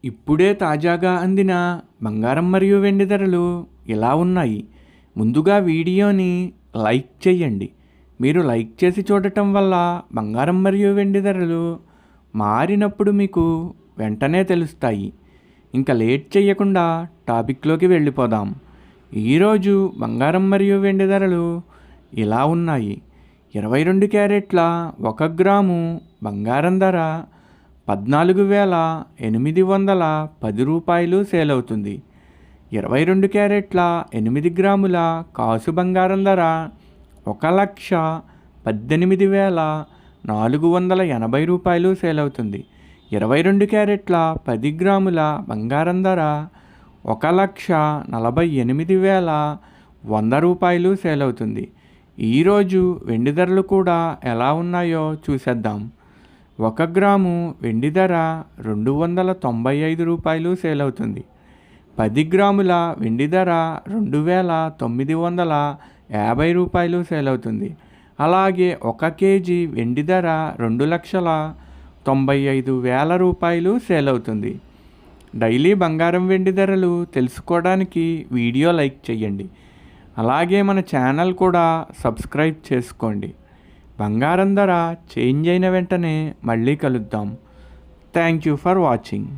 ఇప్పుడే తాజాగా అందిన బంగారం మరియు వెండి ధరలు ఎలా ఉన్నాయి? ముందుగా వీడియోని లైక్ చేయండి. మీరు లైక్ చేసి చూడటం వల్ల బంగారం మరియు వెండి ధరలు మారినప్పుడు మీకు వెంటనే తెలుస్తాయి. ఇంకా లేట్ చేయకుండా టాపిక్లోకి వెళ్ళిపోదాం. ఈరోజు బంగారం మరియు వెండి ధరలు ఇలా ఉన్నాయి. 22 క్యారెట్ల 1 గ్రాము బంగారం ధర 14,810 రూపాయలు సేల్ అవుతుంది. 22 క్యారెట్ల 8 గ్రాముల కాసు బంగారం ధర 1,18,480 రూపాయలు సేల్ అవుతుంది. 22 క్యారెట్ల 10 గ్రాముల బంగారం ధర 1,48,100 రూపాయలు సేల్ అవుతుంది. ఈరోజు వెండి ధరలు కూడా ఎలా ఉన్నాయో చూసేద్దాం. 1 గ్రాము వెండి ధర 295 రూపాయలు సేల్ అవుతుంది. 10 గ్రాముల వెండి ధర 2,950 రూపాయలు సేల్ అవుతుంది. అలాగే 1 కేజీ వెండి ధర 2,95,000 రూపాయలు సేల్ అవుతుంది. డైలీ బంగారం వెండి ధరలు తెలుసుకోవడానికి వీడియో లైక్ చేయండి. అలాగే మన ఛానల్ కూడా సబ్స్క్రైబ్ చేసుకోండి. బంగారం ధర చేంజ్ అయిన వెంటనే మళ్ళీ కలుద్దాం. Thank you for watching.